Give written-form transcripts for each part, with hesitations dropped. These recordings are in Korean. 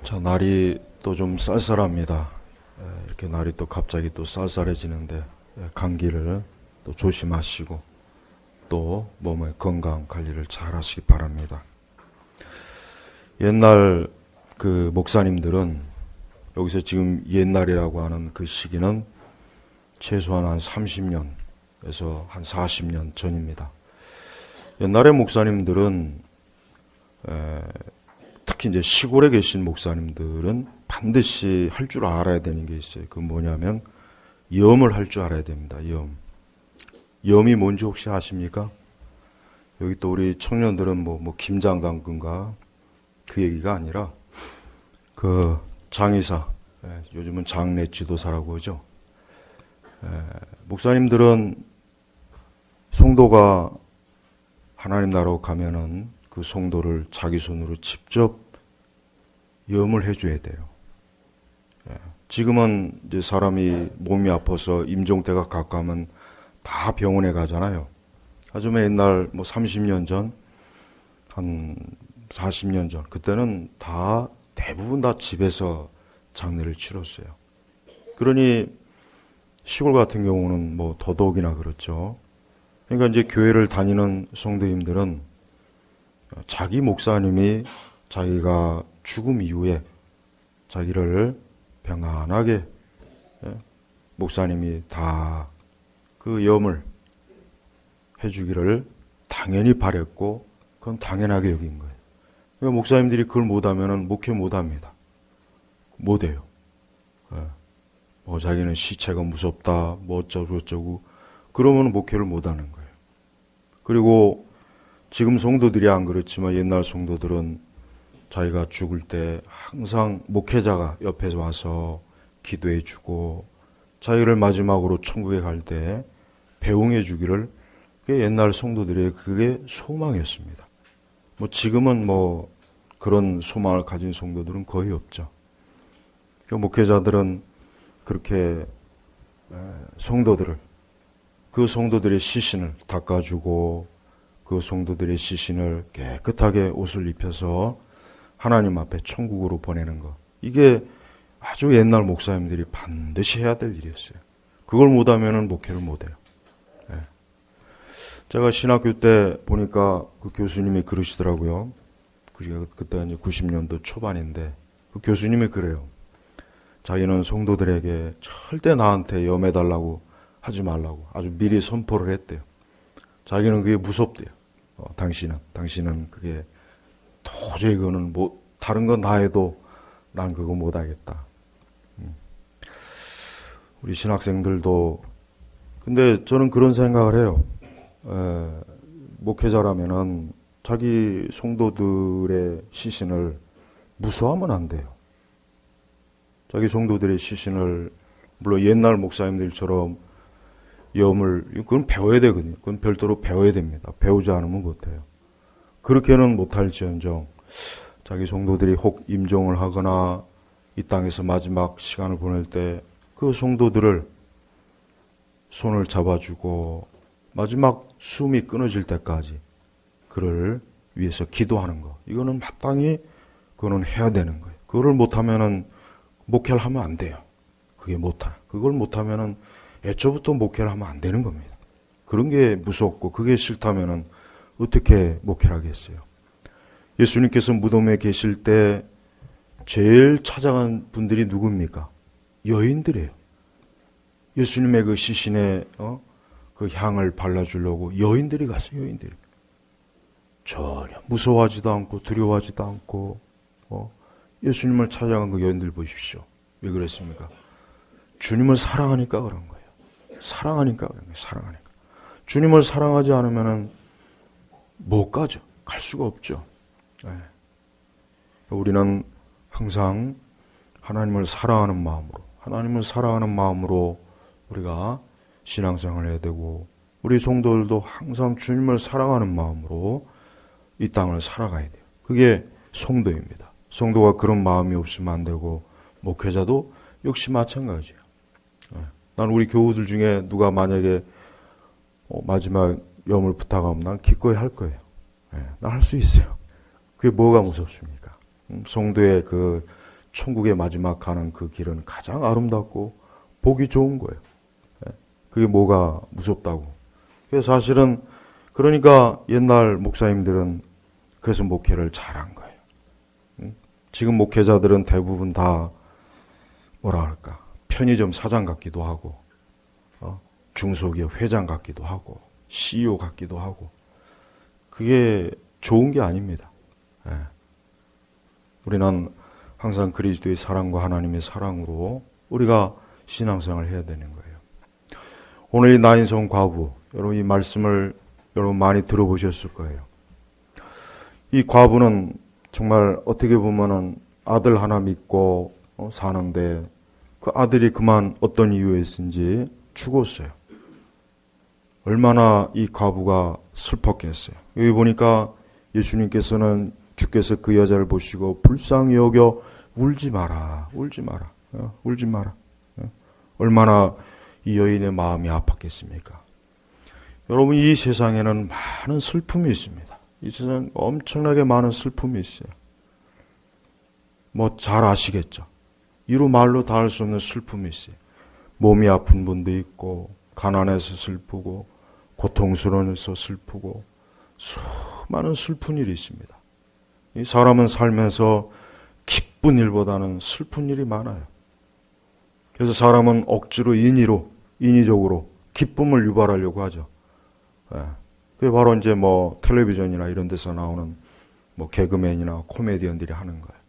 자, 날이 또 좀 쌀쌀합니다. 이렇게 날이 또 갑자기 또 쌀쌀해지는데 감기를 또 조심하시고 또 몸의 건강 관리를 잘 하시기 바랍니다. 옛날 그 목사님들은 여기서 지금 옛날이라고 하는 그 시기는 최소한 한 30년에서 한 40년 전입니다. 옛날의 목사님들은 특히 이제 시골에 계신 목사님들은 반드시 할 줄 알아야 되는 게 있어요. 그 뭐냐면 염을 할 줄 알아야 됩니다. 염이 뭔지 혹시 아십니까? 여기 또 우리 청년들은 뭐 김장관근가 그 얘기가 아니라 그 장의사, 요즘은 장례 지도사라고 하죠. 목사님들은 성도가 하나님 나라로 가면은 그 성도를 자기 손으로 직접 염을 해줘야 돼요. 지금은 이제 사람이 몸이 아파서 임종때가 가까우면 다 병원에 가잖아요. 하지만 옛날 뭐 30년 전, 한 40년 전, 그때는 대부분 다 집에서 장례를 치렀어요. 그러니 시골 같은 경우는 뭐 더더욱이나 그렇죠. 그러니까 이제 교회를 다니는 성도님들은 자기 목사님이 자기가 죽음 이후에 자기를 평안하게 목사님이 다 그 염을 해주기를 당연히 바랬고 그건 당연하게 여긴 거예요. 그러니까 목사님들이 그걸 못하면 목회 못합니다. 못해요. 뭐 자기는 시체가 무섭다 뭐 어쩌고 그러면 목회를 못하는 거예요. 그리고 지금 성도들이 안 그렇지만 옛날 성도들은 자기가 죽을 때 항상 목회자가 옆에서 와서 기도해 주고 자기를 마지막으로 천국에 갈 때 배웅해 주기를 옛날 성도들의 그게 소망이었습니다. 뭐 지금은 뭐 그런 소망을 가진 성도들은 거의 없죠. 목회자들은 그렇게 성도들을 그 성도들의 시신을 닦아주고 그 성도들의 시신을 깨끗하게 옷을 입혀서 하나님 앞에 천국으로 보내는 것. 이게 아주 옛날 목사님들이 반드시 해야 될 일이었어요. 그걸 못하면 목회를 못해요. 제가 신학교 때 보니까 그 교수님이 그러시더라고요. 그때가 이제 90년도 초반인데 그 교수님이 그래요. 자기는 성도들에게 절대 나한테 염해달라고 하지 말라고 아주 미리 선포를 했대요. 자기는 그게 무섭대요. 당신은 그게 도저히 그거는 다른 건 다 해도 난 그거 못하겠다. 우리 신학생들도 근데 저는 그런 생각을 해요. 목회자라면은 자기 성도들의 시신을 무서워하면 안 돼요. 자기 성도들의 시신을 물론 옛날 목사님들처럼 그건 배워야 되거든요. 그건 별도로 배워야 됩니다. 배우지 않으면 못해요. 그렇게는 못할지언정 자기 성도들이 혹 임종을 하거나 이 땅에서 마지막 시간을 보낼 때 그 성도들을 손을 잡아주고 마지막 숨이 끊어질 때까지 그를 위해서 기도하는 거. 이거는 마땅히 그거는 해야 되는 거예요. 그거를 못하면은 목회를 하면 안 돼요. 그걸 못하면은 애초부터 목회를 하면 안 되는 겁니다. 그런 게 무섭고 그게 싫다면은 어떻게 목회를 하겠어요? 예수님께서 무덤에 계실 때 제일 찾아간 분들이 누굽니까? 여인들이에요. 예수님의 그 시신에 그 향을 발라주려고 여인들이 갔어요. 여인들이 전혀 무서워하지도 않고 두려워하지도 않고 예수님을 찾아간 그 여인들 보십시오. 왜 그랬습니까? 주님을 사랑하니까 그런 거예요. 사랑하니까 그런 거예요. 사랑하니까. 주님을 사랑하지 않으면은 못 가죠. 갈 수가 없죠. 우리는 항상 하나님을 사랑하는 마음으로 우리가 신앙생활을 해야 되고 우리 성도들도 항상 주님을 사랑하는 마음으로 이 땅을 살아가야 돼요. 그게 성도입니다. 성도가 그런 마음이 없으면 안 되고 목회자도 역시 마찬가지예요. 난 우리 교우들 중에 누가 만약에 마지막 염을 부탁하면 난 기꺼이 할 거예요. 난 할 수 있어요. 그게 뭐가 무섭습니까? 성도의 그 천국의 마지막 가는 그 길은 가장 아름답고 보기 좋은 거예요. 그게 뭐가 무섭다고. 그래서 사실은 그러니까 옛날 목사님들은 그래서 목회를 잘한 거예요. 지금 목회자들은 대부분 다 뭐라 할까, 편의점 사장 같기도 하고, 중소기업 회장 같기도 하고, CEO 같기도 하고, 그게 좋은 게 아닙니다. 우리는 항상 그리스도의 사랑과 하나님의 사랑으로 우리가 신앙생활을 해야 되는 거예요. 오늘 이 나인성 과부, 여러분 이 말씀을 여러분 많이 들어보셨을 거예요. 이 과부는 정말 어떻게 보면은 아들 하나 믿고 사는데 그 아들이 그만 어떤 이유였는지 죽었어요. 얼마나 이 과부가 슬펐겠어요. 여기 보니까 예수님께서는 주께서 그 여자를 보시고 불쌍히 여겨 울지 마라, 울지 마라, 울지 마라. 얼마나 이 여인의 마음이 아팠겠습니까? 여러분 이 세상에는 많은 슬픔이 있습니다. 이 세상에 엄청나게 많은 슬픔이 있어요. 뭐 잘 아시겠죠? 이루 말로 다 할 수 없는 슬픔이 있어요. 몸이 아픈 분도 있고 가난해서 슬프고 고통스러워서 슬프고 수많은 슬픈 일이 있습니다. 이 사람은 살면서 기쁜 일보다는 슬픈 일이 많아요. 그래서 사람은 억지로 인위적으로 기쁨을 유발하려고 하죠. 그게 바로 이제 뭐 텔레비전이나 이런 데서 나오는 뭐 개그맨이나 코미디언들이 하는 거예요.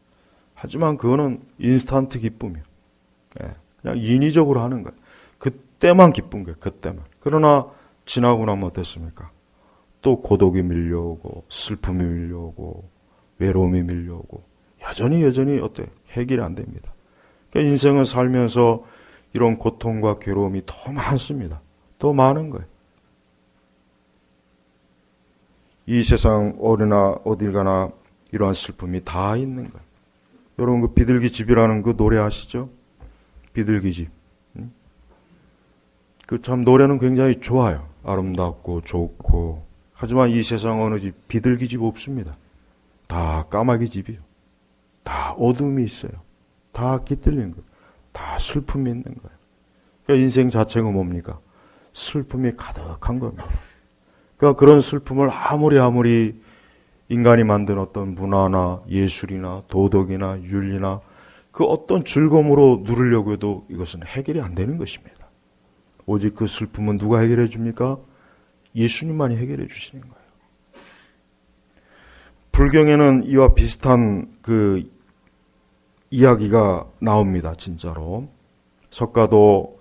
하지만 그거는 인스턴트 기쁨이에요. 그냥 인위적으로 하는 거예요. 그때만 기쁜 거예요. 그때만. 그러나 지나고 나면 어땠습니까? 또 고독이 밀려오고 슬픔이 밀려오고 외로움이 밀려오고 여전히 어때요? 해결이 안 됩니다. 그러니까 인생을 살면서 이런 고통과 괴로움이 더 많습니다. 더 많은 거예요. 이 세상 어딜 가나 이러한 슬픔이 다 있는 거예요. 여러분 그 비둘기집이라는 그 노래 아시죠? 비둘기집. 그 참 노래는 굉장히 좋아요. 아름답고 좋고. 하지만 이 세상 어느 집 비둘기집 없습니다. 다 까마귀 집이에요. 다 어둠이 있어요. 다 깃들린 거예요. 다 슬픔이 있는 거예요. 그러니까 인생 자체가 뭡니까? 슬픔이 가득한 겁니다. 그러니까 그런 슬픔을 아무리 인간이 만든 어떤 문화나 예술이나 도덕이나 윤리나 그 어떤 즐거움으로 누리려고 해도 이것은 해결이 안 되는 것입니다. 오직 그 슬픔은 누가 해결해 줍니까? 예수님만이 해결해 주시는 거예요. 불경에는 이와 비슷한 그 이야기가 나옵니다. 진짜로. 석가도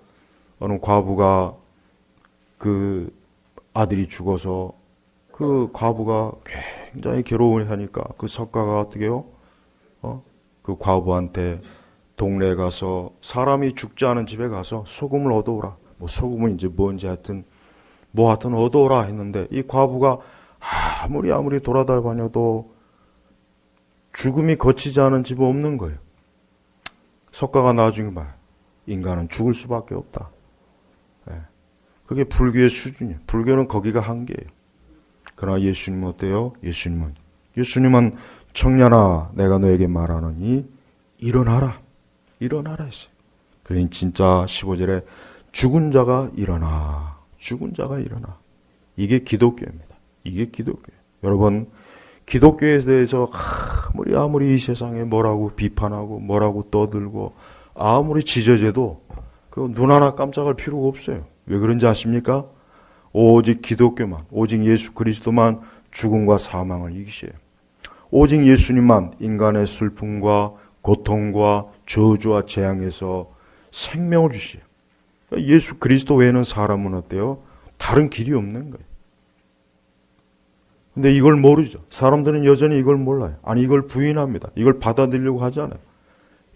어느 과부가 그 아들이 죽어서 그 과부가 굉장히 괴로워하니까 그 석가가 어떻게 해요? 그 과부한테 동네에 가서 사람이 죽지 않은 집에 가서 소금을 얻어오라. 뭐 소금은 이제 뭔지 하여튼 얻어오라 했는데 이 과부가 아무리 돌아다녀도 죽음이 거치지 않은 집은 없는 거예요. 석가가 나중에 봐요. 인간은 죽을 수밖에 없다. 그게 불교의 수준이에요. 불교는 거기가 한계예요. 그러나 예수님은 어때요? 예수님은 청년아 내가 너에게 말하노니 일어나라 했어요. 그러니 진짜 15절에 죽은 자가 일어나. 이게 기독교입니다. 이게 기독교예요. 여러분 기독교에 대해서 아무리 이 세상에 뭐라고 비판하고 뭐라고 떠들고 아무리 지저재도 그 눈 하나 깜짝할 필요가 없어요. 왜 그런지 아십니까? 오직 기독교만, 오직 예수 그리스도만 죽음과 사망을 이기셔요. 오직 예수님만 인간의 슬픔과 고통과 저주와 재앙에서 생명을 주셔요. 예수 그리스도 외에는 사람은 어때요? 다른 길이 없는 거예요. 근데 이걸 모르죠. 사람들은 여전히 이걸 몰라요. 아니 이걸 부인합니다. 이걸 받아들이려고 하지 않아요.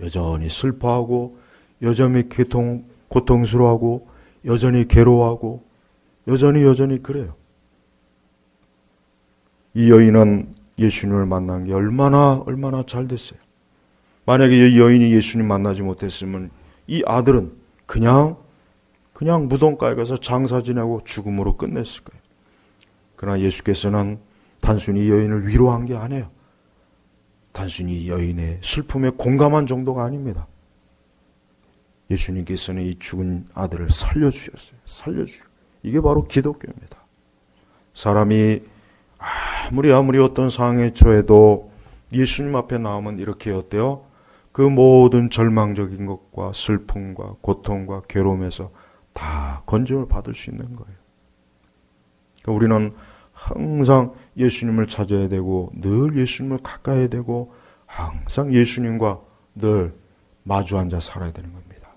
여전히 슬퍼하고 여전히 고통스러워하고 여전히 괴로워하고 여전히 그래요. 이 여인은 예수님을 만난 게 얼마나 잘 됐어요. 만약에 이 여인이 예수님 만나지 못했으면 이 아들은 그냥 무덤가에 가서 장사 지내고 죽음으로 끝냈을 거예요. 그러나 예수께서는 단순히 이 여인을 위로한 게 아니에요. 단순히 여인의 슬픔에 공감한 정도가 아닙니다. 예수님께서는 이 죽은 아들을 살려주셨어요. 살려주셨어요. 이게 바로 기독교입니다. 사람이 아무리 어떤 상황에 처해도 예수님 앞에 나오면 이렇게 어때요? 그 모든 절망적인 것과 슬픔과 고통과 괴로움에서 다 건짐을 받을 수 있는 거예요. 그러니까 우리는 항상 예수님을 찾아야 되고 늘 예수님을 가까이 해야 되고 항상 예수님과 늘 마주 앉아 살아야 되는 겁니다.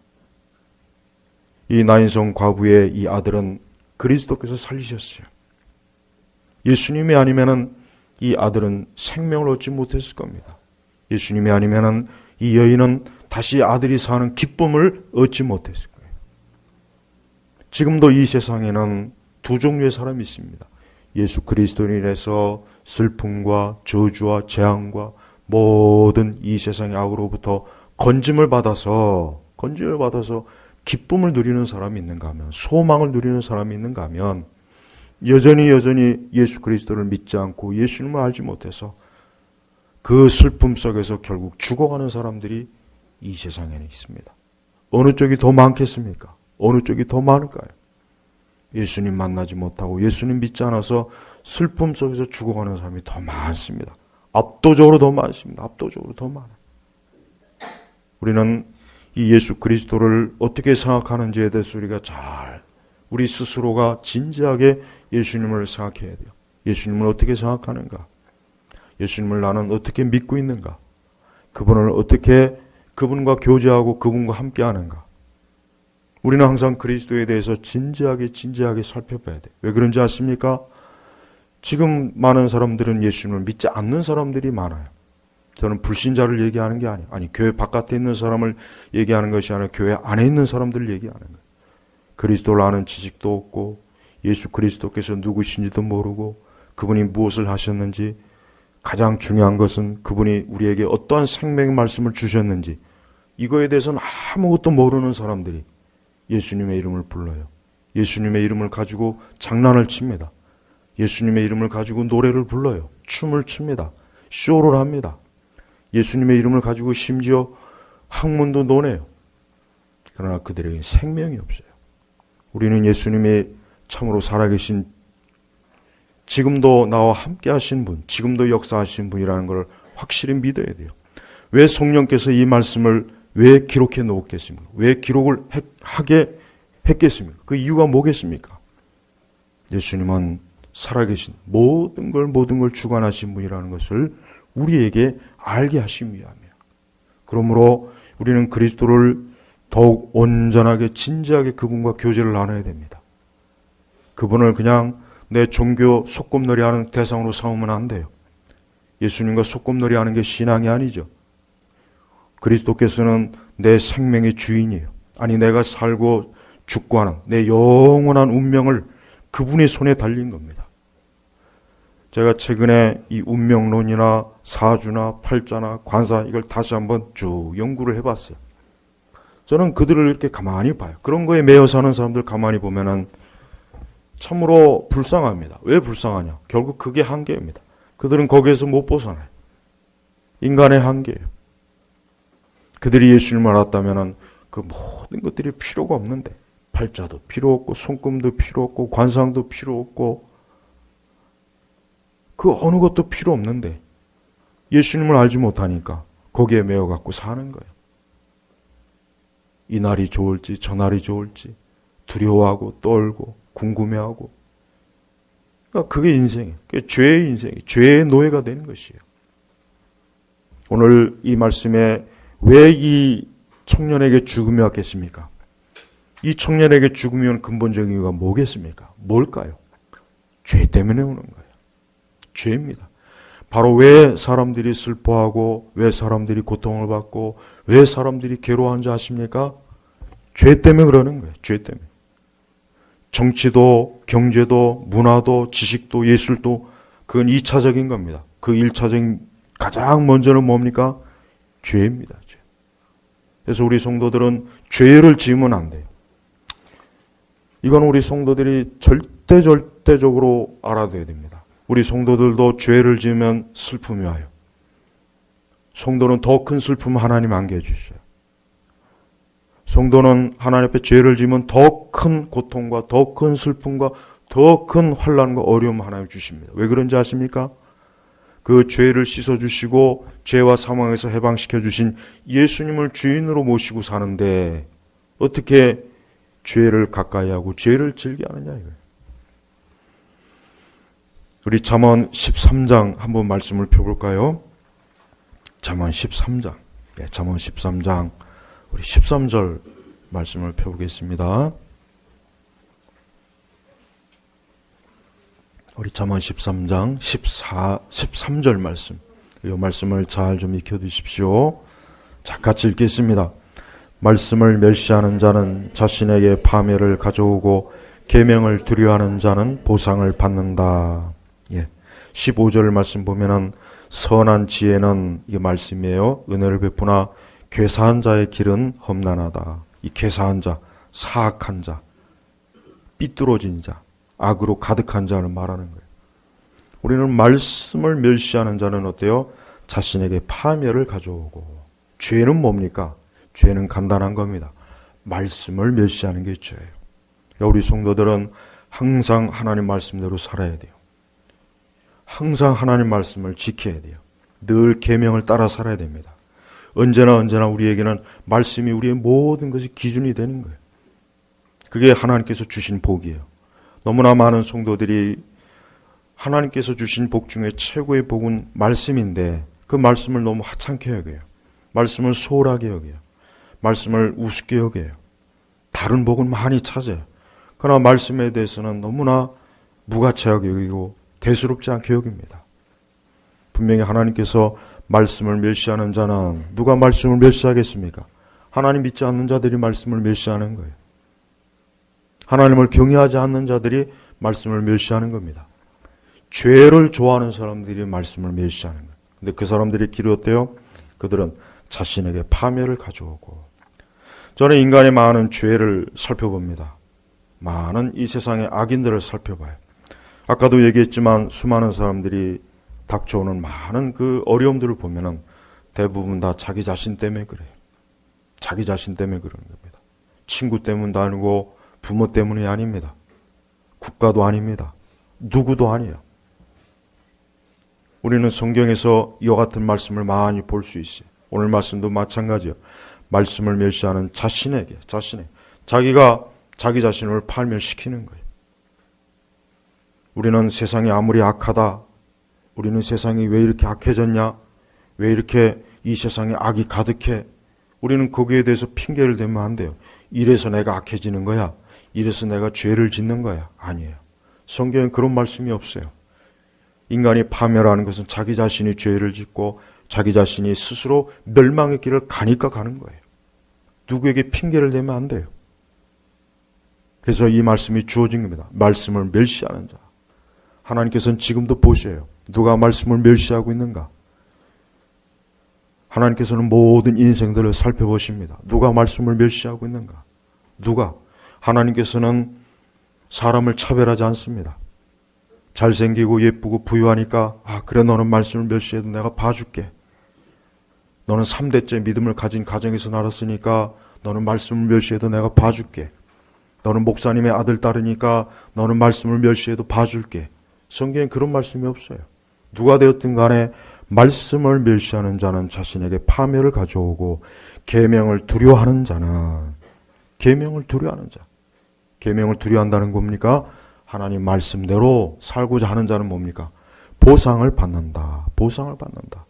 이 나인성 과부의 이 아들은 그리스도께서 살리셨어요. 예수님이 아니면은 이 아들은 생명을 얻지 못했을 겁니다. 예수님이 아니면은 이 여인은 다시 아들이 사는 기쁨을 얻지 못했을 거예요. 지금도 이 세상에는 두 종류의 사람이 있습니다. 예수 그리스도로 인해서 슬픔과 저주와 재앙과 모든 이 세상의 악으로부터 건짐을 받아서 기쁨을 누리는 사람이 있는가 하면, 소망을 누리는 사람이 있는가 하면 여전히 예수 그리스도를 믿지 않고 예수님을 알지 못해서 그 슬픔 속에서 결국 죽어가는 사람들이 이 세상에는 있습니다. 어느 쪽이 더 많겠습니까? 어느 쪽이 더 많을까요? 예수님 만나지 못하고 예수님 믿지 않아서 슬픔 속에서 죽어가는 사람이 더 많습니다. 압도적으로 더 많습니다. 압도적으로 더 많아요. 우리는 이 예수 그리스도를 어떻게 생각하는지에 대해서 우리 스스로가 진지하게 예수님을 생각해야 돼요. 예수님을 어떻게 생각하는가? 예수님을 나는 어떻게 믿고 있는가? 그분을 어떻게 그분과 교제하고 그분과 함께 하는가? 우리는 항상 그리스도에 대해서 진지하게 살펴봐야 돼요. 왜 그런지 아십니까? 지금 많은 사람들은 예수님을 믿지 않는 사람들이 많아요. 저는 불신자를 얘기하는 게 아니 교회 바깥에 있는 사람을 얘기하는 것이 아니라 교회 안에 있는 사람들을 얘기하는 거예요. 그리스도를 아는 지식도 없고 예수 그리스도께서 누구신지도 모르고 그분이 무엇을 하셨는지, 가장 중요한 것은 그분이 우리에게 어떠한 생명의 말씀을 주셨는지, 이거에 대해서는 아무것도 모르는 사람들이 예수님의 이름을 불러요. 예수님의 이름을 가지고 장난을 칩니다. 예수님의 이름을 가지고 노래를 불러요. 춤을 춥니다. 쇼를 합니다. 예수님의 이름을 가지고 심지어 학문도 논해요. 그러나 그들에게 생명이 없어요. 우리는 예수님이 참으로 살아계신, 지금도 나와 함께 하신 분, 지금도 역사하신 분이라는 걸 확실히 믿어야 돼요. 왜 성령께서 이 말씀을 왜 기록해 놓겠습니까? 왜 기록을 하게 했겠습니까? 그 이유가 뭐겠습니까? 예수님은 살아계신, 모든 걸 주관하신 분이라는 것을 우리에게 알게 하시기 위함이에요. 그러므로 우리는 그리스도를 더욱 온전하게 진지하게 그분과 교제를 나눠야 됩니다. 그분을 그냥 내 종교 소꿉놀이 하는 대상으로 삼으면 안 돼요. 예수님과 소꿉놀이 하는 게 신앙이 아니죠. 그리스도께서는 내 생명의 주인이에요. 아니, 내가 살고 죽고 하는 내 영원한 운명을 그분의 손에 달린 겁니다. 제가 최근에 이 운명론이나 사주나 팔자나 관사, 이걸 다시 한번 쭉 연구를 해봤어요. 저는 그들을 이렇게 가만히 봐요. 그런 거에 매여 사는 사람들 가만히 보면은 참으로 불쌍합니다. 왜 불쌍하냐? 결국 그게 한계입니다. 그들은 거기에서 못 벗어나요. 인간의 한계예요. 그들이 예수님을 알았다면은 그 모든 것들이 필요가 없는데, 팔자도 필요 없고 손금도 필요 없고 관상도 필요 없고 그 어느 것도 필요 없는데 예수님을 알지 못하니까 거기에 매여 갖고 사는 거예요. 이 날이 좋을지 저 날이 좋을지 두려워하고 떨고 궁금해하고, 그러니까 그게 인생이에요. 그게 죄의 인생이에요. 죄의 노예가 되는 것이에요. 오늘 이 말씀에 왜 이 청년에게 죽음이 왔겠습니까? 이 청년에게 죽음이 온 근본적인 이유가 뭐겠습니까? 뭘까요? 죄 때문에 오는 거예요. 죄입니다. 바로 왜 사람들이 슬퍼하고 왜 사람들이 고통을 받고 왜 사람들이 괴로워하는지 아십니까? 죄 때문에 그러는 거예요. 죄 때문에. 정치도 경제도 문화도 지식도 예술도 그건 2차적인 겁니다. 그 1차적인 가장 먼저는 뭡니까? 죄입니다. 죄. 그래서 우리 성도들은 죄를 지으면 안 돼요. 이건 우리 성도들이 절대적으로 알아둬야 됩니다. 우리 성도들도 죄를 지으면 슬픔이 와요. 성도는 더 큰 슬픔 하나님 안겨주셔요. 성도는 하나님 앞에 죄를 지으면 더 큰 고통과 더 큰 슬픔과 더 큰 환난과 어려움 하나님 주십니다. 왜 그런지 아십니까? 그 죄를 씻어주시고 죄와 사망에서 해방시켜 주신 예수님을 주인으로 모시고 사는데 어떻게 죄를 가까이 하고 죄를 즐겨하느냐 이거예요. 우리 잠언 13장 한번 말씀을 펴볼까요? 잠언 13장. 네, 잠언 13장 우리 13절 말씀을 펴보겠습니다. 우리 잠언 13장 13절 말씀. 이 말씀을 잘 좀 익혀두십시오. 자, 같이 읽겠습니다. 말씀을 멸시하는 자는 자신에게 파멸을 가져오고 계명을 두려워하는 자는 보상을 받는다. 예. 15절 말씀 보면은 선한 지혜는 이 말씀이에요. 은혜를 베푸나 괴사한 자의 길은 험난하다. 이 괴사한 자, 사악한 자, 삐뚤어진 자, 악으로 가득한 자를 말하는 거예요. 우리는 말씀을 멸시하는 자는 어때요? 자신에게 파멸을 가져오고. 죄는 뭡니까? 죄는 간단한 겁니다. 말씀을 멸시하는 게 죄예요. 우리 성도들은 항상 하나님 말씀대로 살아야 돼요. 항상 하나님 말씀을 지켜야 돼요. 늘 계명을 따라 살아야 됩니다. 언제나 우리에게는 말씀이 우리의 모든 것이 기준이 되는 거예요. 그게 하나님께서 주신 복이에요. 너무나 많은 성도들이 하나님께서 주신 복 중에 최고의 복은 말씀인데 그 말씀을 너무 하찮게 여겨요. 말씀을 소홀하게 여겨요. 말씀을 우습게 여겨요. 다른 복은 많이 찾아요. 그러나 말씀에 대해서는 너무나 무가치하게 여기고 대수롭지 않게 여깁니다. 분명히 하나님께서 말씀을 멸시하는 자는 누가 말씀을 멸시하겠습니까? 하나님 믿지 않는 자들이 말씀을 멸시하는 거예요. 하나님을 경외하지 않는 자들이 말씀을 멸시하는 겁니다. 죄를 좋아하는 사람들이 말씀을 멸시하는 거예요. 근데 그 사람들의 길이 어때요? 그들은 자신에게 파멸을 가져오고. 저는 인간의 많은 죄를 살펴봅니다. 많은 이 세상의 악인들을 살펴봐요. 아까도 얘기했지만 수많은 사람들이 닥쳐오는 많은 그 어려움들을 보면은 대부분 다 자기 자신 때문에 그래요. 자기 자신 때문에 그러는 겁니다. 친구 때문도 아니고 부모 때문이 아닙니다. 국가도 아닙니다. 누구도 아니에요. 우리는 성경에서 이와 같은 말씀을 많이 볼 수 있어요. 오늘 말씀도 마찬가지예요. 말씀을 멸시하는 자신에게 자기가 자기 자신을 파멸시키는 거예요. 우리는 세상이 아무리 악하다, 우리는 세상이 왜 이렇게 악해졌냐, 왜 이렇게 이 세상에 악이 가득해, 우리는 거기에 대해서 핑계를 대면 안 돼요. 이래서 내가 악해지는 거야, 이래서 내가 죄를 짓는 거야. 아니에요. 성경에 그런 말씀이 없어요. 인간이 파멸하는 것은 자기 자신이 죄를 짓고 자기 자신이 스스로 멸망의 길을 가니까 가는 거예요. 누구에게 핑계를 대면 안 돼요. 그래서 이 말씀이 주어진 겁니다. 말씀을 멸시하는 자. 하나님께서는 지금도 보셔요. 누가 말씀을 멸시하고 있는가? 하나님께서는 모든 인생들을 살펴보십니다. 누가 말씀을 멸시하고 있는가? 누가? 하나님께서는 사람을 차별하지 않습니다. 잘생기고 예쁘고 부유하니까 그래 너는 말씀을 멸시해도 내가 봐줄게. 너는 3대째 믿음을 가진 가정에서 날았으니까 너는 말씀을 멸시해도 내가 봐줄게. 너는 목사님의 아들 딸이니까 너는 말씀을 멸시해도 봐줄게. 성경에 그런 말씀이 없어요. 누가 되었든 간에 말씀을 멸시하는 자는 자신에게 파멸을 가져오고 계명을 두려워하는 자는 계명을 두려워하는 자. 계명을 두려워한다는 겁니까? 하나님 말씀대로 살고자 하는 자는 뭡니까? 보상을 받는다. 보상을 받는다.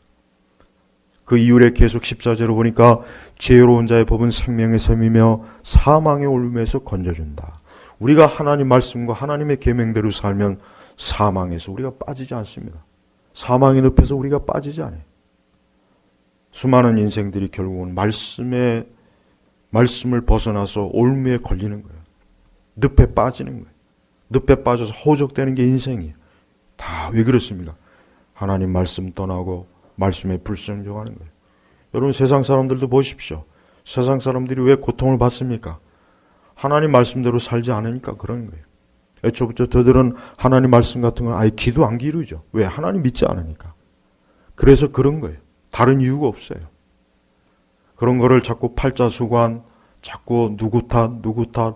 그 이후에 계속 14절로 보니까 지혜로운 자의 법은 생명의 샘이며 사망의 올무에서 건져준다. 우리가 하나님 말씀과 하나님의 계명대로 살면 사망에서 우리가 빠지지 않습니다. 사망의 늪에서 우리가 빠지지 않아요. 수많은 인생들이 결국은 말씀을 벗어나서 올무에 걸리는 거예요. 늪에 빠지는 거예요. 늪에 빠져서 허우적대는 게 인생이에요. 다 왜 그렇습니까? 하나님 말씀 떠나고 말씀에 불순종하는 거예요. 여러분 세상 사람들도 보십시오. 세상 사람들이 왜 고통을 받습니까? 하나님 말씀대로 살지 않으니까 그런 거예요. 애초부터 저들은 하나님 말씀 같은 건 아예 기도 안 기르죠. 왜? 하나님 믿지 않으니까. 그래서 그런 거예요. 다른 이유가 없어요. 그런 거를 자꾸 팔자수관, 자꾸 누구 탓,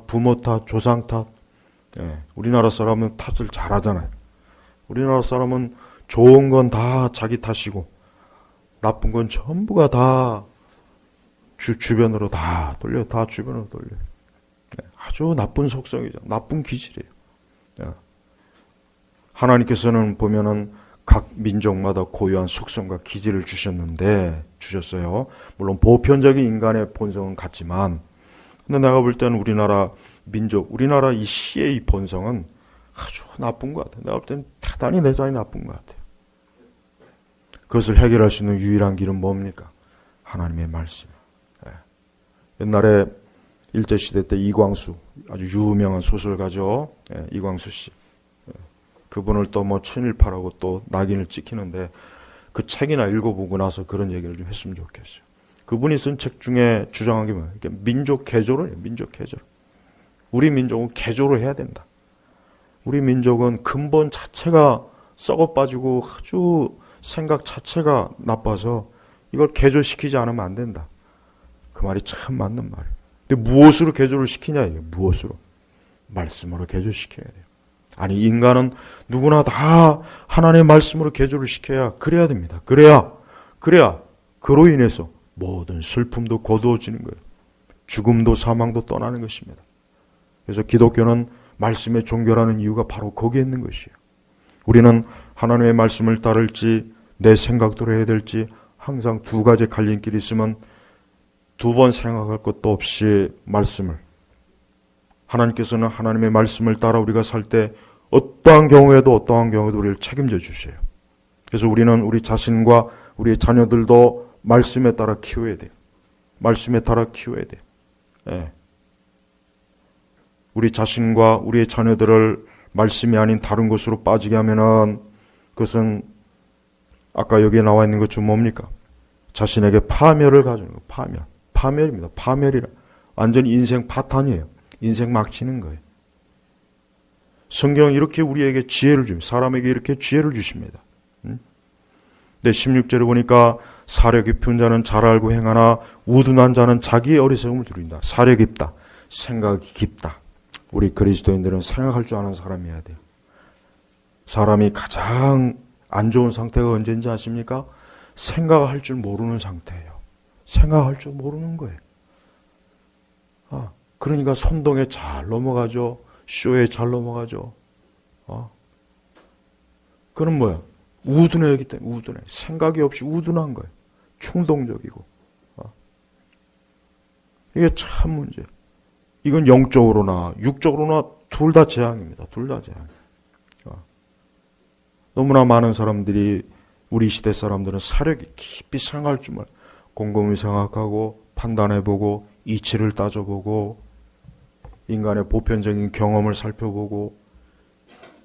부모 탓, 조상 탓. 우리나라 사람은 탓을 잘하잖아요. 우리나라 사람은 좋은 건 다 자기 탓이고 나쁜 건 전부가 다 주변으로 다 주변으로 돌려. 아주 나쁜 속성이죠. 나쁜 기질이에요. 하나님께서는 보면은 각 민족마다 고유한 속성과 기질을 주셨어요. 물론 보편적인 인간의 본성은 같지만, 근데 내가 볼 때는 우리나라 이 시의 이 본성은 아주 나쁜 것 같아요. 내가 볼 때는 대단히 내장이 나쁜 것 같아요. 그것을 해결할 수 있는 유일한 길은 뭡니까? 하나님의 말씀. 옛날에 일제시대 때 이광수, 아주 유명한 소설가죠. 이광수 씨. 그분을 또 친일파라고 또 낙인을 찍히는데 그 책이나 읽어보고 나서 그런 얘기를 좀 했으면 좋겠어요. 그분이 쓴 책 중에 주장한 게 뭐예요? 민족 개조를 해요. 민족 개조. 우리 민족은 개조를 해야 된다. 우리 민족은 근본 자체가 썩어 빠지고 아주 생각 자체가 나빠서 이걸 개조시키지 않으면 안 된다. 그 말이 참 맞는 말이에요. 근데 무엇으로 개조를 시키냐 이게 무엇으로? 말씀으로 개조시켜야 돼요. 아니 인간은 누구나 다 하나님의 말씀으로 개조를 시켜야 그래야 됩니다. 그래야 그로 인해서 모든 슬픔도 거두어지는 거예요. 죽음도 사망도 떠나는 것입니다. 그래서 기독교는 말씀의 종교라는 이유가 바로 거기에 있는 것이에요. 우리는 하나님의 말씀을 따를지 내 생각대로 해야 될지 항상 두 가지 갈림길이 있으면 두 번 생각할 것도 없이 말씀을, 하나님께서는 하나님의 말씀을 따라 우리가 살 때 어떠한 경우에도 우리를 책임져 주셔요. 그래서 우리는 우리 자신과 우리의 자녀들도 말씀에 따라 키워야 돼요. 말씀에 따라 키워야 돼요. 우리 자신과 우리의 자녀들을 말씀이 아닌 다른 것으로 빠지게 하면은 그것은 아까 여기에 나와 있는 것 중 뭡니까? 자신에게 파멸을 가져오는 거. 파멸입니다. 파멸이라. 완전히 인생 파탄이에요. 인생 막 치는 거예요. 성경은 이렇게 우리에게 지혜를 줍니다. 사람에게 이렇게 지혜를 주십니다. 근데 16절에 보니까 사려 깊은 자는 잘 알고 행하나 우둔한 자는 자기의 어리석음을 두린다. 사려 깊다. 생각이 깊다. 우리 그리스도인들은 생각할 줄 아는 사람이어야 돼요. 사람이 가장 안 좋은 상태가 언제인지 아십니까? 생각할 줄 모르는 상태예요. 생각할 줄 모르는 거예요. 그러니까 선동에 잘 넘어가죠. 쇼에 잘 넘어가죠. 그건 뭐야? 우둔해야기 때문에 우둔해. 생각이 없이 우둔한 거예요. 충동적이고. 이게 참 문제. 이건 영적으로나 육적으로나 둘 다 재앙입니다. 둘 다 재앙. 너무나 많은 사람들이 우리 시대 사람들은 사력이 깊이 생각할 줄 몰라. 곰곰이 생각하고 판단해보고 이치를 따져보고 인간의 보편적인 경험을 살펴보고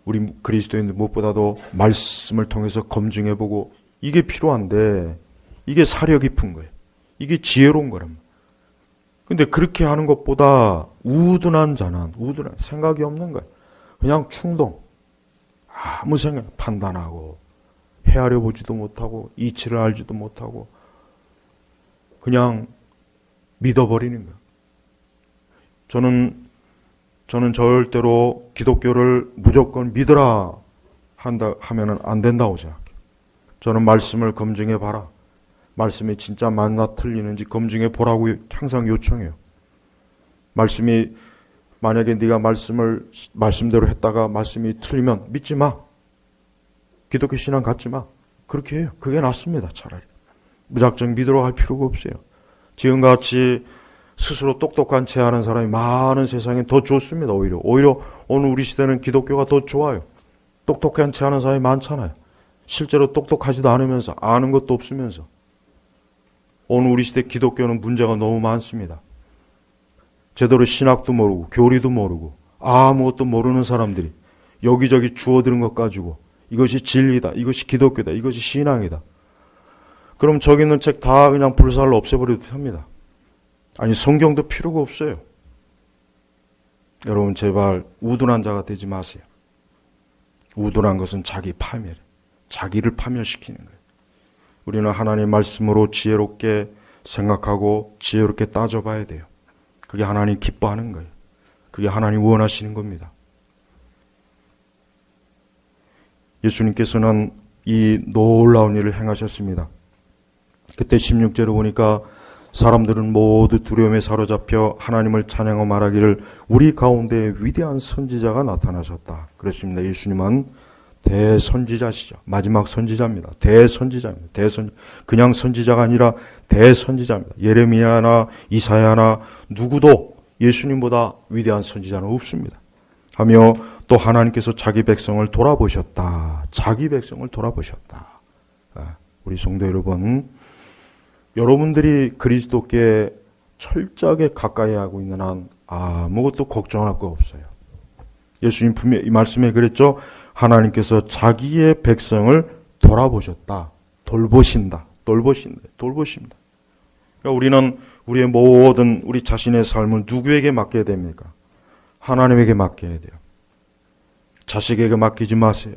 우리 그리스도인들 무엇보다도 말씀을 통해서 검증해보고 이게 필요한데 이게 사려 깊은 거예요. 이게 지혜로운 거랍니다. 근데 그렇게 하는 것보다 우둔한 자는 우둔한 생각이 없는 거예요. 그냥 충동, 아무 생각 판단하고 헤아려 보지도 못하고 이치를 알지도 못하고 그냥 믿어버리는 거예요. 저는 절대로 기독교를 무조건 믿으라 하면은 안 된다고 생각해요. 저는 말씀을 검증해 봐라. 말씀이 진짜 맞나 틀리는지 검증해 보라고 항상 요청해요. 말씀이 만약에 네가 말씀대로 했다가 말씀이 틀리면 믿지 마. 기독교 신앙 갖지 마. 그렇게 해요. 그게 낫습니다. 차라리. 무작정 믿으러 갈 필요가 없어요. 지금같이 스스로 똑똑한 체 하는 사람이 많은 세상에 더 좋습니다. 오히려 오늘 우리 시대는 기독교가 더 좋아요. 똑똑한 체 하는 사람이 많잖아요. 실제로 똑똑하지도 않으면서 아는 것도 없으면서 오늘 우리 시대 기독교는 문제가 너무 많습니다. 제대로 신학도 모르고 교리도 모르고 아무것도 모르는 사람들이 여기저기 주워들은 것 가지고 이것이 진리다, 이것이 기독교다, 이것이 신앙이다. 그럼 저기 있는 책 다 그냥 불살로 없애버려도 됩니다. 아니 성경도 필요가 없어요. 여러분 제발 우둔한 자가 되지 마세요. 우둔한 것은 자기 파멸, 자기를 파멸시키는 거예요. 우리는 하나님의 말씀으로 지혜롭게 생각하고 지혜롭게 따져봐야 돼요. 그게 하나님 기뻐하는 거예요. 그게 하나님 원하시는 겁니다. 예수님께서는 이 놀라운 일을 행하셨습니다. 그때 16절에 보니까 사람들은 모두 두려움에 사로잡혀 하나님을 찬양하고 말하기를 우리 가운데 위대한 선지자가 나타나셨다. 그렇습니다. 예수님은 대선지자시죠. 마지막 선지자입니다. 대선지자입니다. 그냥 선지자가 아니라 대선지자입니다. 예레미야나 이사야나 누구도 예수님보다 위대한 선지자는 없습니다. 하며 또 하나님께서 자기 백성을 돌아보셨다. 자기 백성을 돌아보셨다. 우리 성도 여러분, 여러분들이 그리스도께 철저하게 가까이 하고 있는 한 아무것도 걱정할 거 없어요. 예수님 분명히 이 말씀에 그랬죠. 하나님께서 자기의 백성을 돌아보셨다. 돌보신다. 돌보십니다. 그러니까 우리는 우리의 모든 우리 자신의 삶을 누구에게 맡겨야 됩니까? 하나님에게 맡겨야 돼요. 자식에게 맡기지 마세요.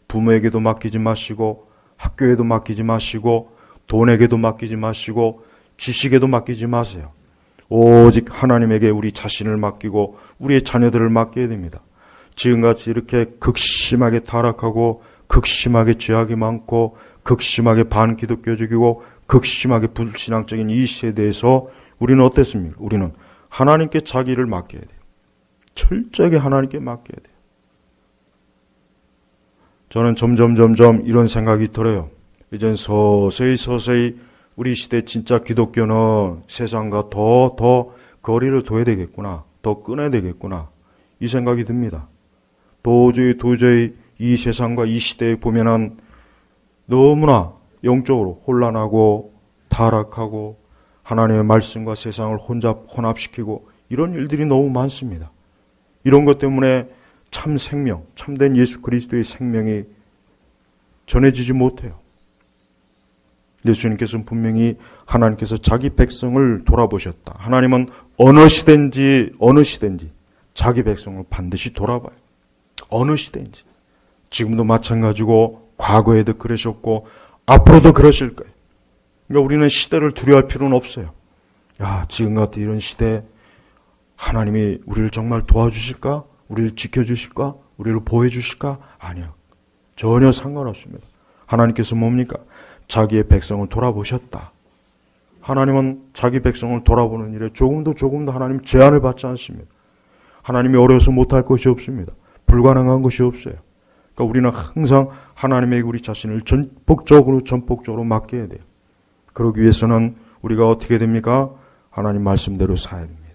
부모에게도 맡기지 마시고 학교에도 맡기지 마시고 돈에게도 맡기지 마시고 지식에도 맡기지 마세요. 오직 하나님에게 우리 자신을 맡기고 우리의 자녀들을 맡겨야 됩니다. 지금같이 이렇게 극심하게 타락하고 극심하게 죄악이 많고 극심하게 반기독교적이고 극심하게 불신앙적인 이 세대에서 우리는 어땠습니까? 우리는 하나님께 자기를 맡겨야 돼요. 철저하게 하나님께 맡겨야 돼요. 저는 점점 이런 생각이 들어요. 이젠 서서히 우리 시대 진짜 기독교는 세상과 더 거리를 둬야 되겠구나. 더 끊어야 되겠구나. 이 생각이 듭니다. 도저히 이 세상과 이 시대에 보면은 너무나 영적으로 혼란하고 타락하고 하나님의 말씀과 세상을 혼합시키고 이런 일들이 너무 많습니다. 이런 것 때문에 참 생명, 참된 예수 그리스도의 생명이 전해지지 못해요. 예수님께서는 분명히 하나님께서 자기 백성을 돌아보셨다. 하나님은 어느 시대인지 자기 백성을 반드시 돌아봐요. 어느 시대인지. 지금도 마찬가지고 과거에도 그러셨고 앞으로도 그러실 거예요. 그러니까 우리는 시대를 두려워할 필요는 없어요. 지금 같은 이런 시대에 하나님이 우리를 정말 도와주실까? 우리를 지켜주실까? 우리를 보호해주실까? 아니요. 전혀 상관없습니다. 하나님께서 뭡니까? 자기의 백성을 돌아보셨다. 하나님은 자기 백성을 돌아보는 일에 조금도 하나님 제한을 받지 않습니다. 하나님이 어려워서 못할 것이 없습니다. 불가능한 것이 없어요. 그러니까 우리는 항상 하나님에게 우리 자신을 전폭적으로 맡겨야 돼요. 그러기 위해서는 우리가 어떻게 됩니까? 하나님 말씀대로 살아야 됩니다.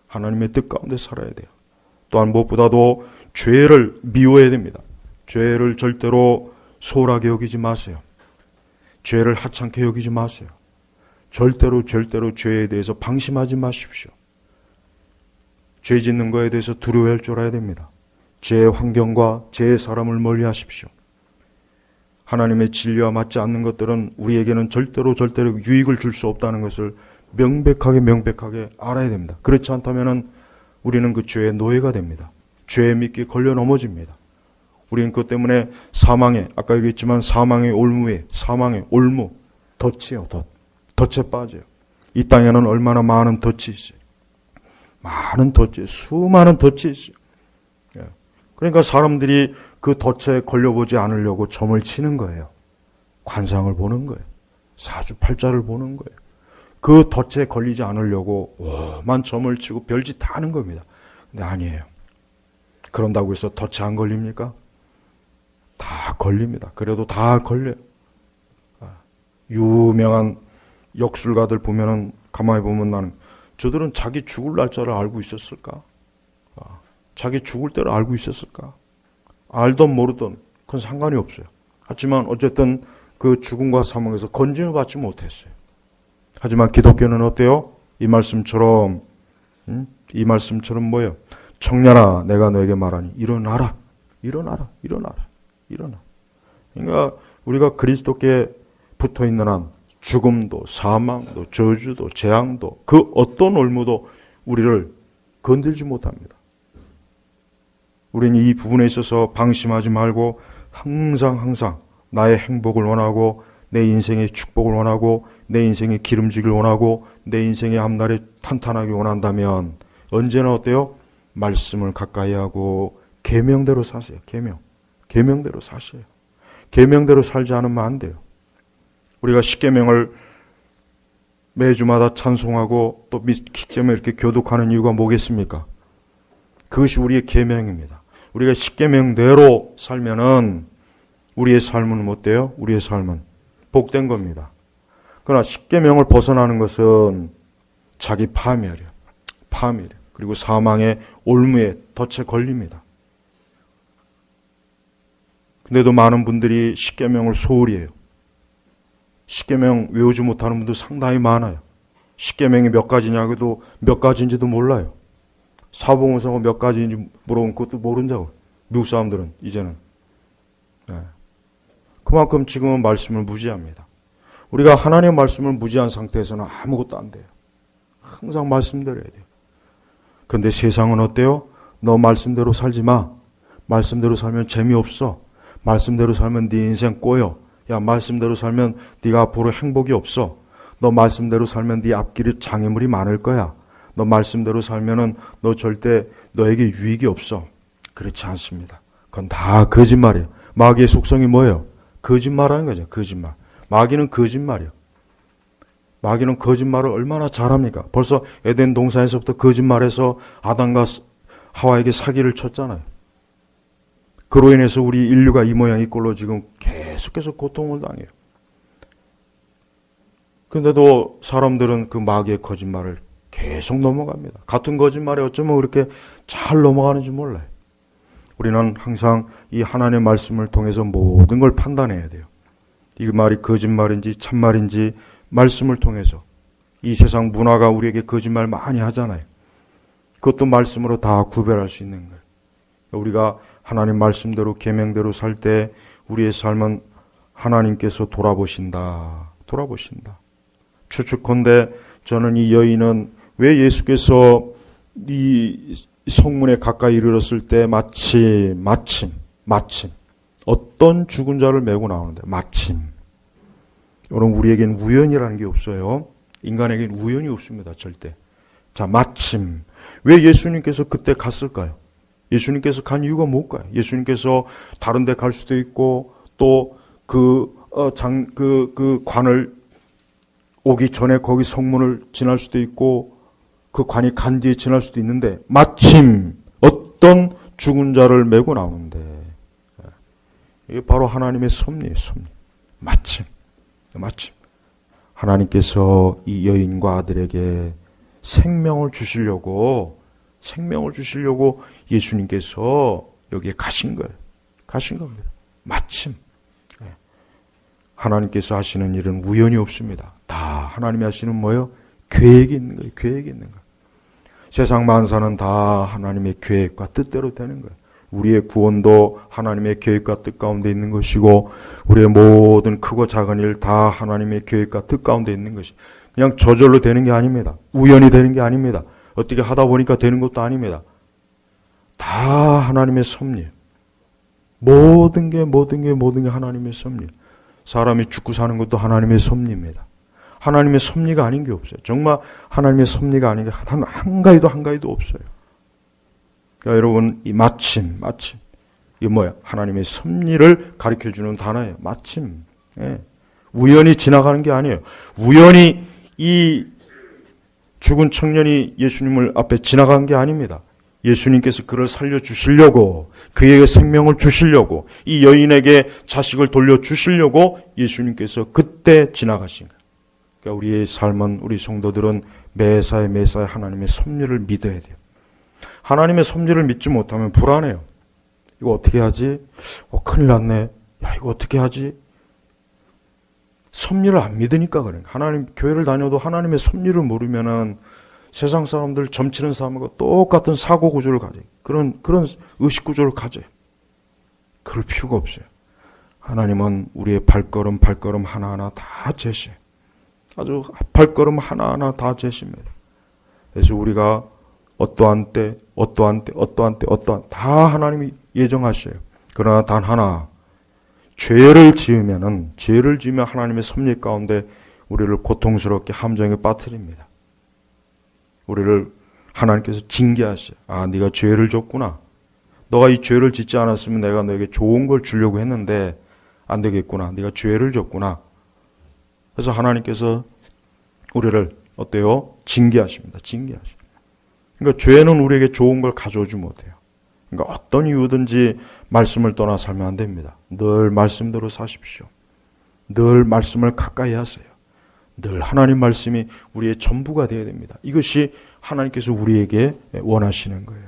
하나님의 뜻 가운데 살아야 돼요. 또한 무엇보다도 죄를 미워해야 됩니다. 죄를 절대로 소홀하게 여기지 마세요. 죄를 하찮게 여기지 마세요. 절대로 죄에 대해서 방심하지 마십시오. 죄 짓는 거에 대해서 두려워할 줄 알아야 됩니다. 죄의 환경과 죄의 사람을 멀리 하십시오. 하나님의 진리와 맞지 않는 것들은 우리에게는 절대로 유익을 줄 수 없다는 것을 명백하게 알아야 됩니다. 그렇지 않다면 우리는 그 죄의 노예가 됩니다. 죄의 미끼에 걸려 넘어집니다. 우리는 그것 때문에 아까 얘기했지만 사망의 올무, 덫이요, 덫에 빠져요. 이 땅에는 얼마나 많은 덫이 있어요. 수많은 덫이 있어요. 그러니까 사람들이 그 덫에 걸려보지 않으려고 점을 치는 거예요. 관상을 보는 거예요. 사주팔자를 보는 거예요. 그 덫에 걸리지 않으려고 만 점을 치고 별짓 다 하는 겁니다. 근데 아니에요. 그런다고 해서 덫에 안 걸립니까? 다 걸립니다. 그래도 다 걸려요. 유명한 역술가들 보면은 가만히 보면 저들은 자기 죽을 날짜를 알고 있었을까? 자기 죽을 때를 알고 있었을까? 알던 모르던 그건 상관이 없어요. 하지만 어쨌든 그 죽음과 사망에서 건짐을 받지 못했어요. 하지만 기독교는 어때요? 이 말씀처럼 뭐예요? 청년아, 내가 너에게 말하니 일어나라. 그러니까 우리가 그리스도께 붙어있는 한 죽음도 사망도 저주도 재앙도 그 어떤 올무도 우리를 건들지 못합니다. 우리는 이 부분에 있어서 방심하지 말고 항상 나의 행복을 원하고 내 인생의 축복을 원하고 내 인생의 기름지기를 원하고 내 인생의 앞날에 탄탄하게 원한다면 언제나 어때요? 말씀을 가까이 하고 계명대로 사세요. 계명대로 사세요. 계명대로 살지 않으면 안 돼요. 우리가 십계명을 매주마다 찬송하고 또 십계명 이렇게 교독하는 이유가 뭐겠습니까? 그것이 우리의 계명입니다. 우리가 십계명대로 살면은 우리의 삶은 어때요? 우리의 삶은 복된 겁니다. 그러나 십계명을 벗어나는 것은 자기 파멸이에요. 그리고 사망의 올무에 덫에 걸립니다. 근데도 많은 분들이 십계명을 소홀히 해요. 십계명 외우지 못하는 분도 상당히 많아요. 십계명이 몇 가지냐고도 몇 가지인지도 몰라요. 사복음서가 몇 가지인지 물어보면 그것도 모른다고. 미국 사람들은 이제는. 네. 그만큼 지금은 말씀을 무지합니다. 우리가 하나님의 말씀을 무지한 상태에서는 아무것도 안 돼요. 항상 말씀대로 해야 돼요. 그런데 세상은 어때요? 너 말씀대로 살지 마. 말씀대로 살면 재미없어. 말씀대로 살면 네 인생 꼬여. 야, 말씀대로 살면 네가 앞으로 행복이 없어. 너 말씀대로 살면 네 앞길에 장애물이 많을 거야. 너 말씀대로 살면은 너 절대 너에게 유익이 없어. 그렇지 않습니다. 그건 다 거짓말이에요. 마귀의 속성이 뭐예요? 거짓말하는 거죠. 거짓말. 마귀는 거짓말이에요. 마귀는 거짓말을 얼마나 잘합니까? 벌써 에덴 동산에서부터 거짓말해서 아담과 하와에게 사기를 쳤잖아요. 그로 인해서 우리 인류가 이 모양 이 꼴로 지금 계속해서 고통을 당해요. 그런데도 사람들은 그 마귀의 거짓말을 계속 넘어갑니다. 같은 거짓말에 어쩌면 그렇게 잘 넘어가는지 몰라요. 우리는 항상 이 하나님의 말씀을 통해서 모든 걸 판단해야 돼요. 이 말이 거짓말인지 참말인지 말씀을 통해서. 이 세상 문화가 우리에게 거짓말 많이 하잖아요. 그것도 말씀으로 다 구별할 수 있는 거예요. 우리가 하나님 말씀대로 계명대로 살 때 우리의 삶은 하나님께서 돌아보신다. 추측컨대 저는 이 여인은 왜 예수께서 이 성문에 가까이 이르렀을 때 마침 어떤 죽은 자를 메고 나오는데 마침. 여러분 우리에겐 우연이라는 게 없어요. 인간에겐 우연이 없습니다. 절대. 자, 마침 왜 예수님께서 그때 갔을까요? 예수님께서 간 이유가 뭘까요? 예수님께서 다른 데 갈 수도 있고 또 그 관을 오기 전에 거기 성문을 지날 수도 있고 그 관이 간 뒤에 지날 수도 있는데 마침 어떤 죽은 자를 메고 나오는데 이게 바로 하나님의 섭리예요. 섭리. 마침 하나님께서 이 여인과 아들에게 생명을 주시려고 예수님께서 여기에 가신 거예요. 가신 겁니다. 마침. 하나님께서 하시는 일은 우연이 없습니다. 다 하나님이 하시는 뭐예요? 계획이 있는 거예요. 계획이 있는 거예요. 세상 만사는 다 하나님의 계획과 뜻대로 되는 거예요. 우리의 구원도 하나님의 계획과 뜻 가운데 있는 것이고 우리의 모든 크고 작은 일 다 하나님의 계획과 뜻 가운데 있는 것이 그냥 저절로 되는 게 아닙니다. 우연히 되는 게 아닙니다. 어떻게 하다 보니까 되는 것도 아닙니다. 다 하나님의 섭리. 모든 게 하나님의 섭리. 사람이 죽고 사는 것도 하나님의 섭리입니다. 하나님의 섭리가 아닌 게 없어요. 정말 하나님의 섭리가 아닌 게 한가위도 없어요. 그러니까 여러분 이 마침 이게 뭐야? 하나님의 섭리를 가르쳐주는 단어예요. 마침. 예. 우연히 지나가는 게 아니에요. 우연히 이 죽은 청년이 예수님을 앞에 지나간 게 아닙니다. 예수님께서 그를 살려주시려고 그에게 생명을 주시려고 이 여인에게 자식을 돌려주시려고 예수님께서 그때 지나가신 거예요. 그러니까 우리의 삶은 우리 성도들은 매사에 하나님의 섭리를 믿어야 돼요. 하나님의 섭리를 믿지 못하면 불안해요. 이거 어떻게 하지? 큰일 났네. 야, 이거 어떻게 하지? 섭리를 안 믿으니까 그래요. 하나님 교회를 다녀도 하나님의 섭리를 모르면은 세상 사람들 점치는 사람과 똑같은 사고 구조를 가져요. 그런 의식 구조를 가져요. 그럴 필요가 없어요. 하나님은 우리의 발걸음 하나하나 다 제시해요. 아주 발걸음 하나하나 다 제시입니다. 그래서 우리가 어떠한 때 다 하나님이 예정하셔요. 그러나 단 하나 죄를 지으면 하나님의 섭리 가운데 우리를 고통스럽게 함정에 빠뜨립니다. 우리를 하나님께서 징계하셔요. 아, 네가 죄를 졌구나. 너가 이 죄를 짓지 않았으면 내가 너에게 좋은 걸 주려고 했는데 안 되겠구나. 네가 죄를 졌구나. 그래서 하나님께서 우리를 어때요? 징계하십니다. 징계하십니다. 그러니까 죄는 우리에게 좋은 걸 가져오지 못해요. 그러니까 어떤 이유든지 말씀을 떠나 살면 안 됩니다. 늘 말씀대로 사십시오. 늘 말씀을 가까이 하세요. 늘 하나님 말씀이 우리의 전부가 되어야 됩니다. 이것이 하나님께서 우리에게 원하시는 거예요.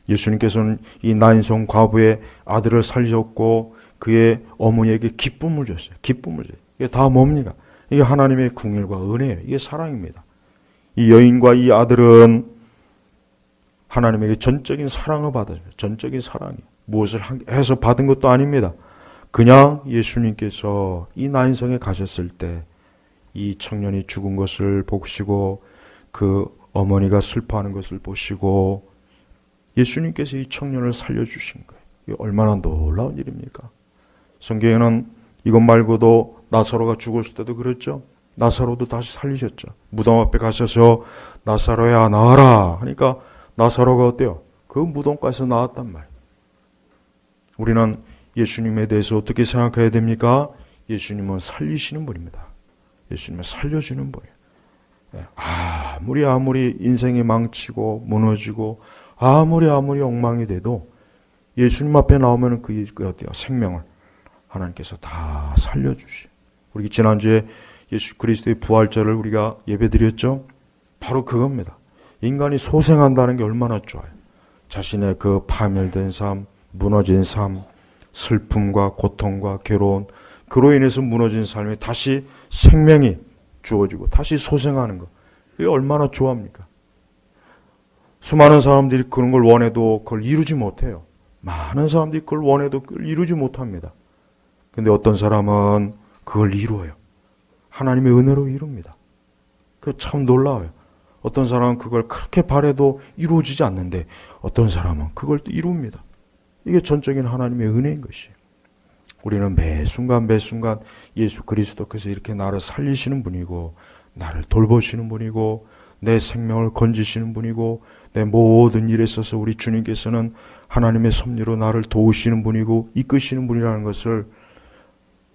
예수님께서는 이 나인성 과부의 아들을 살리셨고 그의 어머니에게 기쁨을 줬어요. 기쁨을 줬어요. 이게 다 뭡니까? 이게 하나님의 긍휼과 은혜예요. 이게 사랑입니다. 이 여인과 이 아들은 하나님에게 전적인 사랑을 받았습니다. 전적인 사랑이에요. 무엇을 해서 받은 것도 아닙니다. 그냥 예수님께서 이 나인성에 가셨을 때 이 청년이 죽은 것을 보시고 그 어머니가 슬퍼하는 것을 보시고 예수님께서 이 청년을 살려주신 거예요. 이게 얼마나 놀라운 일입니까? 성경에는 이것 말고도 나사로가 죽었을 때도 그랬죠. 나사로도 다시 살리셨죠. 무덤 앞에 가셔서 나사로야 나와라 하니까 나사로가 어때요? 그 무덤가에서 나왔단 말이에요. 우리는 예수님에 대해서 어떻게 생각해야 됩니까? 예수님은 살리시는 분입니다. 예수님은 살려주는 분이에요. 아무리 인생이 망치고 무너지고 아무리 엉망이 돼도 예수님 앞에 나오면 그 어때요? 생명을 하나님께서 다 살려주시죠. 우리 지난주에 예수 그리스도의 부활절을 우리가 예배드렸죠? 바로 그겁니다. 인간이 소생한다는 게 얼마나 좋아요. 자신의 그 파멸된 삶, 무너진 삶, 슬픔과 고통과 괴로운 그로 인해서 무너진 삶에 다시 생명이 주어지고 다시 소생하는 것. 이게 얼마나 좋아합니까? 수많은 사람들이 그런 걸 원해도 그걸 이루지 못해요. 많은 사람들이 그걸 원해도 그걸 이루지 못합니다. 근데 어떤 사람은 그걸 이루어요. 하나님의 은혜로 이룹니다. 그게 참 놀라워요. 어떤 사람은 그걸 그렇게 바라도 이루어지지 않는데 어떤 사람은 그걸 또 이룹니다. 이게 전적인 하나님의 은혜인 것이에요. 우리는 매 순간 예수 그리스도께서 이렇게 나를 살리시는 분이고 나를 돌보시는 분이고 내 생명을 건지시는 분이고 내 모든 일에 있어서 우리 주님께서는 하나님의 섭리로 나를 도우시는 분이고 이끄시는 분이라는 것을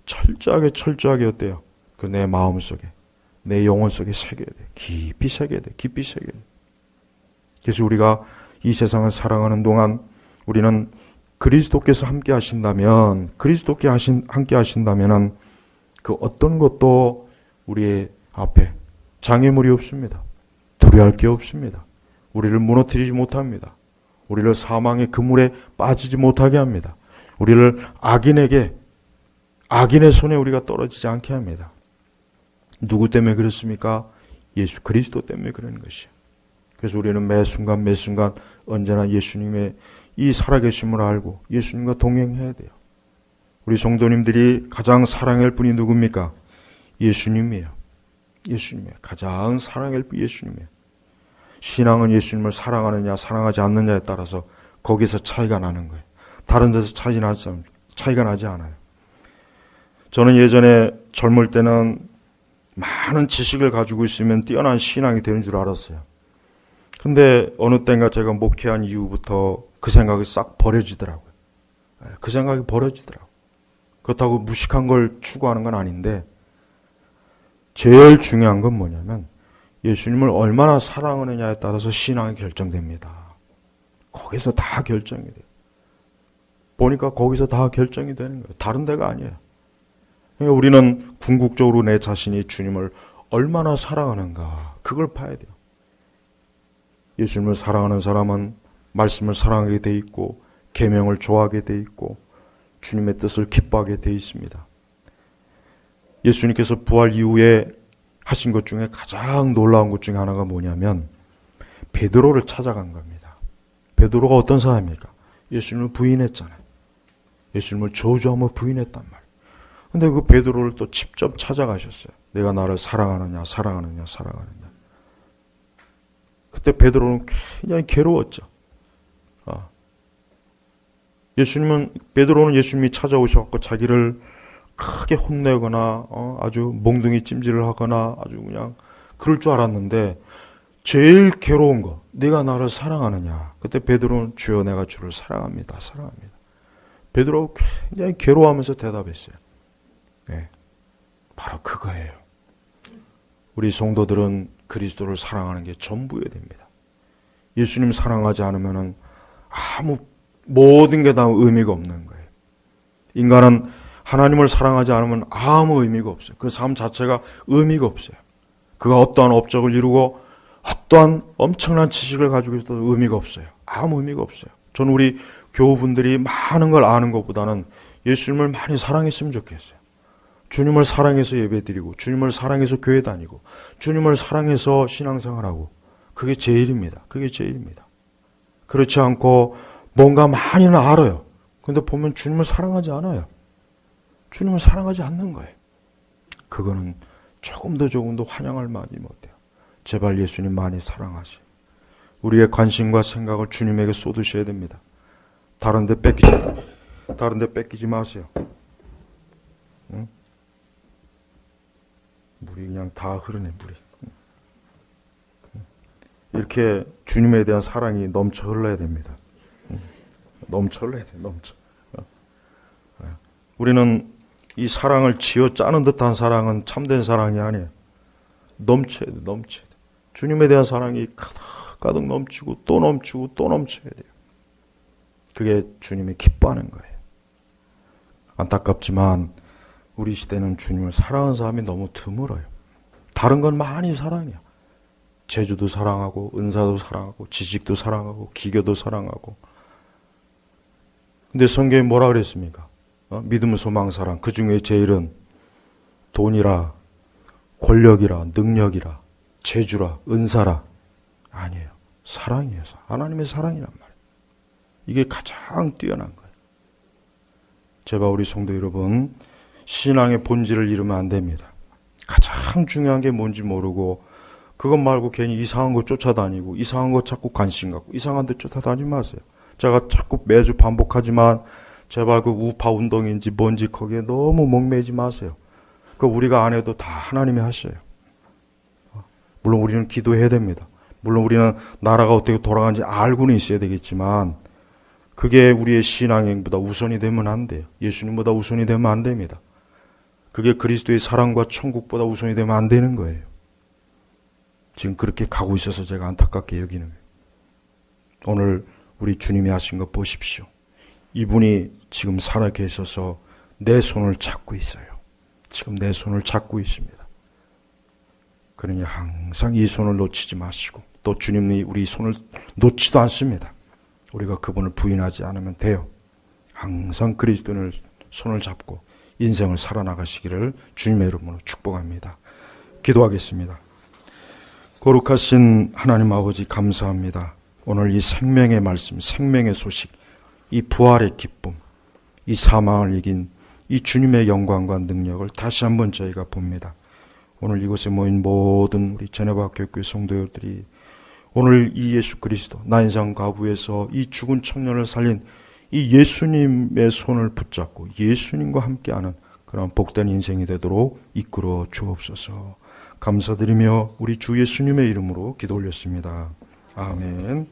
철저하게 어때요? 그 내 마음속에 내 영혼 속에 새겨야 돼. 깊이 새겨야 돼. 그래서 우리가 이 세상을 살아가는 동안 우리는 그리스도께서 함께 하신다면 그 어떤 것도 우리의 앞에 장애물이 없습니다. 두려워할 게 없습니다. 우리를 무너뜨리지 못합니다. 우리를 사망의 그물에 빠지지 못하게 합니다. 우리를 악인의 손에 우리가 떨어지지 않게 합니다. 누구 때문에 그렇습니까? 예수 그리스도 때문에 그러는 것이에요. 그래서 우리는 매 순간 언제나 예수님의 이 살아계심을 알고 예수님과 동행해야 돼요. 우리 성도님들이 가장 사랑할 분이 누굽니까? 예수님이에요. 가장 사랑할 분 예수님이에요. 신앙은 예수님을 사랑하느냐 사랑하지 않느냐에 따라서 거기서 차이가 나는 거예요. 다른 데서 차이가 나지 않아요. 저는 예전에 젊을 때는 많은 지식을 가지고 있으면 뛰어난 신앙이 되는 줄 알았어요. 근데 어느 때인가 제가 목회한 이후부터 그 생각이 싹 버려지더라고요. 그 생각이 버려지더라고요. 그렇다고 무식한 걸 추구하는 건 아닌데 제일 중요한 건 뭐냐면 예수님을 얼마나 사랑하느냐에 따라서 신앙이 결정됩니다. 거기서 다 결정이 돼요. 보니까 거기서 다 결정이 되는 거예요. 다른 데가 아니에요. 그러니까 우리는 궁극적으로 내 자신이 주님을 얼마나 사랑하는가 그걸 봐야 돼요. 예수님을 사랑하는 사람은 말씀을 사랑하게 돼 있고 계명을 좋아하게 돼 있고 주님의 뜻을 기뻐하게 돼 있습니다. 예수님께서 부활 이후에 하신 것 중에 가장 놀라운 것 중에 하나가 뭐냐면 베드로를 찾아간 겁니다. 베드로가 어떤 사람입니까? 예수님을 부인했잖아요. 예수님을 저주하며 부인했단 말이에요. 근데 그 베드로를 또 직접 찾아가셨어요. 내가 나를 사랑하느냐. 그때 베드로는 굉장히 괴로웠죠. 베드로는 예수님이 찾아오셔서 자기를 크게 혼내거나 아주 몽둥이 찜질을 하거나 아주 그냥 그럴 줄 알았는데 제일 괴로운 거, 네가 나를 사랑하느냐. 그때 베드로는 주여 내가 주를 사랑합니다. 사랑합니다. 베드로가 굉장히 괴로워하면서 대답했어요. 네, 바로 그거예요. 우리 성도들은 그리스도를 사랑하는 게 전부여야 됩니다. 예수님 사랑하지 않으면 모든 게 다 의미가 없는 거예요. 인간은 하나님을 사랑하지 않으면 아무 의미가 없어요. 그 삶 자체가 의미가 없어요. 그가 어떠한 업적을 이루고 어떠한 엄청난 지식을 가지고 있어도 의미가 없어요. 아무 의미가 없어요. 저는 우리 교우분들이 많은 걸 아는 것보다는 예수님을 많이 사랑했으면 좋겠어요. 주님을 사랑해서 예배드리고 주님을 사랑해서 교회 다니고 주님을 사랑해서 신앙생활하고 그게 제일입니다. 그게 제일입니다. 그렇지 않고 뭔가 많이는 알아요. 근데 보면 주님을 사랑하지 않아요. 주님을 사랑하지 않는 거예요. 그거는 조금도 환영할 만이 못해요. 제발 예수님 많이 사랑하세요. 우리의 관심과 생각을 주님에게 쏟으셔야 됩니다. 다른 데 뺏기지 마세요. 응? 물이 그냥 다 흐르네, 물이. 이렇게 주님에 대한 사랑이 넘쳐 흘러야 됩니다. 넘쳐 흘러야 돼요, 넘쳐. 우리는 이 사랑을 쥐어 짜는 듯한 사랑은 참된 사랑이 아니에요. 넘쳐야 돼, 넘쳐야 돼. 주님에 대한 사랑이 가득 넘치고 또 넘치고 또 넘쳐야 돼요. 그게 주님이 기뻐하는 거예요. 안타깝지만 우리 시대는 주님을 사랑하는 사람이 너무 드물어요. 다른 건 많이 사랑해요. 재주도 사랑하고 은사도 사랑하고 지식도 사랑하고 기교도 사랑하고. 근데 성경에 뭐라 그랬습니까? 믿음, 소망, 사랑. 그 중에 제일은 돈이라 권력이라 능력이라 재주라 은사라 아니에요. 사랑이에요. 하나님의 사랑이란 말이에요. 이게 가장 뛰어난 거예요. 제발 우리 성도 여러분 신앙의 본질을 잃으면 안 됩니다. 가장 중요한 게 뭔지 모르고 그것 말고 괜히 이상한 거 쫓아다니고 이상한 거 자꾸 관심 갖고 이상한 데 쫓아다니지 마세요. 제가 자꾸 매주 반복하지만 제발 그 우파 운동인지 뭔지 거기에 너무 목매지 마세요. 그 우리가 안 해도 다 하나님이 하셔요. 물론 우리는 기도해야 됩니다. 물론 우리는 나라가 어떻게 돌아가는지 알고는 있어야 되겠지만 그게 우리의 신앙행보다 우선이 되면 안 돼요. 예수님보다 우선이 되면 안 됩니다. 그게 그리스도의 사랑과 천국보다 우선이 되면 안 되는 거예요. 지금 그렇게 가고 있어서 제가 안타깝게 여기는 거예요. 오늘 우리 주님이 하신 거 보십시오. 이분이 지금 살아계셔서 내 손을 잡고 있어요. 지금 내 손을 잡고 있습니다. 그러니 항상 이 손을 놓치지 마시고 또 주님이 우리 손을 놓지도 않습니다. 우리가 그분을 부인하지 않으면 돼요. 항상 그리스도를 손을 잡고 인생을 살아나가시기를 주님의 이름으로 축복합니다. 기도하겠습니다. 거룩하신 하나님 아버지 감사합니다. 오늘 이 생명의 말씀, 생명의 소식, 이 부활의 기쁨, 이 사망을 이긴 이 주님의 영광과 능력을 다시 한번 저희가 봅니다. 오늘 이곳에 모인 모든 우리 제네바 교회 성도들이 오늘 이 예수 그리스도 난상 가부에서 이 죽은 청년을 살린 이 예수님의 손을 붙잡고 예수님과 함께하는 그런 복된 인생이 되도록 이끌어 주옵소서. 감사드리며 우리 주 예수님의 이름으로 기도 올렸습니다. 아멘.